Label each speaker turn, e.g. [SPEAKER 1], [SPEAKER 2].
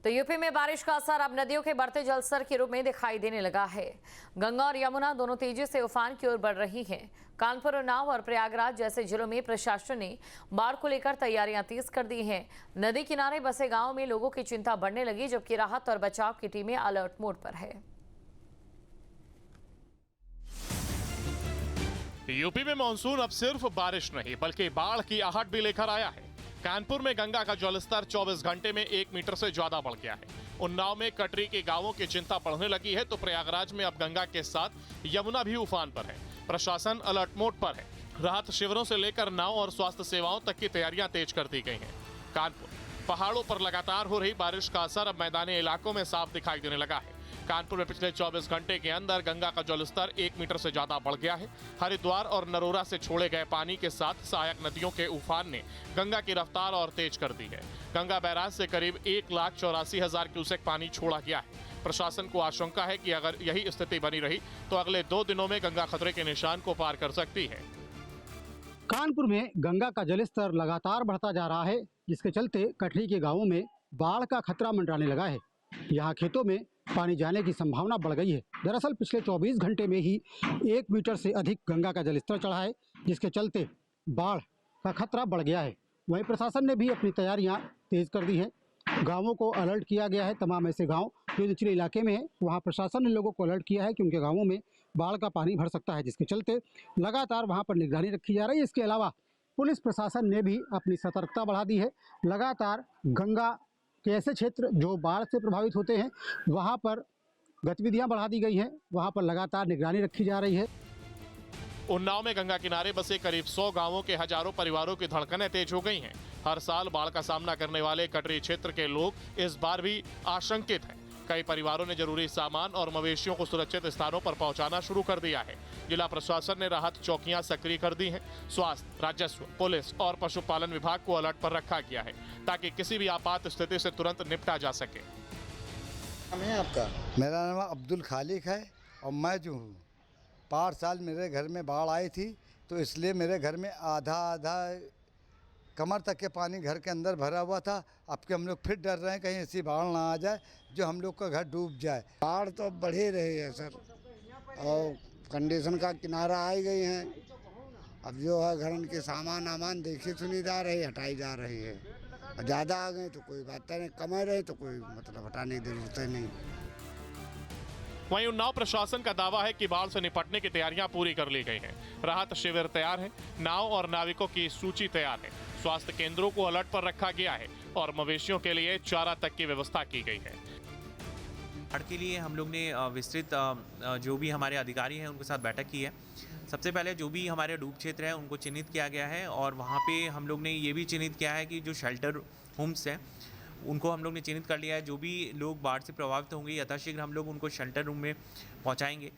[SPEAKER 1] तो यूपी में बारिश का असर अब नदियों के बढ़ते जलस्तर के रूप में दिखाई देने लगा है। गंगा और यमुना दोनों तेजी से उफान की ओर बढ़ रही हैं। कानपुर, उन्नाव और प्रयागराज जैसे जिलों में प्रशासन ने बाढ़ को लेकर तैयारियां तेज कर दी हैं। नदी किनारे बसे गांव में लोगों की चिंता बढ़ने लगी, जबकि राहत और बचाव की टीमें अलर्ट मोड पर है।
[SPEAKER 2] यूपी में मानसून अब सिर्फ बारिश नहीं बल्कि बाढ़ की आहट भी लेकर आया है। कानपुर में गंगा का जलस्तर 24 घंटे में 1 मीटर से ज्यादा बढ़ गया है। उन्नाव में कटरी के गांवों की चिंता बढ़ने लगी है, तो प्रयागराज में अब गंगा के साथ यमुना भी उफान पर है। प्रशासन अलर्ट मोड पर है। राहत शिविरों से लेकर नाव और स्वास्थ्य सेवाओं तक की तैयारियां तेज कर दी गई हैं। कानपुर पहाड़ों पर लगातार हो रही बारिश का असर अब मैदानी इलाकों में साफ दिखाई देने लगा है। कानपुर में पिछले 24 घंटे के अंदर गंगा का जलस्तर 1 मीटर से ज्यादा बढ़ गया है। हरिद्वार और नरोरा से छोड़े गए पानी के साथ सहायक नदियों के उफान ने गंगा की रफ्तार और तेज कर दी है। गंगा बैराज से करीब 1,84,000 क्यूसेक पानी छोड़ा गया है। प्रशासन को आशंका है कि अगर यही स्थिति बनी रही तो अगले 2 दिनों में गंगा खतरे के निशान को पार कर सकती है।
[SPEAKER 3] कानपुर में गंगा का जलस्तर लगातार बढ़ता जा रहा है, जिसके चलते कटरी के गांवों में बाढ़ का खतरा मंडराने लगा है। यहाँ खेतों में पानी जाने की संभावना बढ़ गई है। दरअसल पिछले 24 घंटे में ही 1 मीटर से अधिक गंगा का जलस्तर चढ़ा है, जिसके चलते बाढ़ का खतरा बढ़ गया है। वहीं प्रशासन ने भी अपनी तैयारियां तेज कर दी हैं। गांवों को अलर्ट किया गया है। तमाम ऐसे गांव जो निचले इलाके में हैं, वहां प्रशासन ने लोगों को अलर्ट किया है कि उनके गाँवों में बाढ़ का पानी भर सकता है, जिसके चलते लगातार वहाँ पर निगरानी रखी जा रही है। इसके अलावा पुलिस प्रशासन ने भी अपनी सतर्कता बढ़ा दी है। लगातार गंगा के ऐसे क्षेत्र जो बाढ़ से प्रभावित होते हैं, वहाँ पर गतिविधियां बढ़ा दी गई हैं। वहाँ पर लगातार निगरानी रखी जा रही है।
[SPEAKER 2] उन्नाव में गंगा किनारे बसे करीब 100 गांवों के हजारों परिवारों की धड़कनें तेज हो गई हैं। हर साल बाढ़ का सामना करने वाले कटरी क्षेत्र के लोग इस बार भी आशंकित हैं। कई परिवारों ने जरूरी सामान और मवेशियों को सुरक्षित स्थानों पर पहुंचाना शुरू कर दिया है। जिला प्रशासन ने राहत चौकियां सक्रिय कर दी हैं। स्वास्थ्य, राजस्व, पुलिस और पशुपालन विभाग को अलर्ट पर रखा गया है, ताकि किसी भी आपात स्थिति से तुरंत निपटा जा सके।
[SPEAKER 4] नाम है आपका?
[SPEAKER 5] मेरा नाम अब्दुल खालिक है और मैं जो हूँ 5 साल मेरे घर में बाढ़ आई थी, तो इसलिए मेरे घर में आधा कमर तक के पानी घर के अंदर भरा हुआ था। अब के हम लोग फिर डर रहे हैं कहीं ऐसी बाढ़ ना आ जाए जो हम लोग का घर डूब जाए।
[SPEAKER 4] बाढ़ तो बढ़ ही रही है सर, और कंडीशन का किनारा आई गई हैं। अब जो है घर के सामान देखी सुनी जा रही, हटाई जा रही है। ज़्यादा आ गए तो कोई बात नहीं, कम आ रहे तो कोई मतलब हटाने की जरूरत नहीं।
[SPEAKER 2] वहीं उन्नाव प्रशासन का दावा है कि बाढ़ से निपटने की तैयारियां पूरी कर ली गई हैं। राहत शिविर तैयार है, नाव और नाविकों की सूची तैयार है। स्वास्थ्य केंद्रों को अलर्ट पर रखा गया है और मवेशियों के लिए चारा तक की व्यवस्था की गई है।
[SPEAKER 6] बाढ़ के लिए हम लोग ने विस्तृत जो भी हमारे अधिकारी हैं उनके साथ बैठक की है। सबसे पहले जो भी हमारे डूब क्षेत्र है उनको चिन्हित किया गया है, और वहाँ पे हम लोग ने ये भी चिन्हित किया है कि जो शेल्टर होम्स हैं उनको हम लोग ने चिन्हित कर लिया है। जो भी लोग बाढ़ से प्रभावित होंगे यथाशीघ्र हम लोग उनको शेल्टर रूम में पहुँचाएंगे।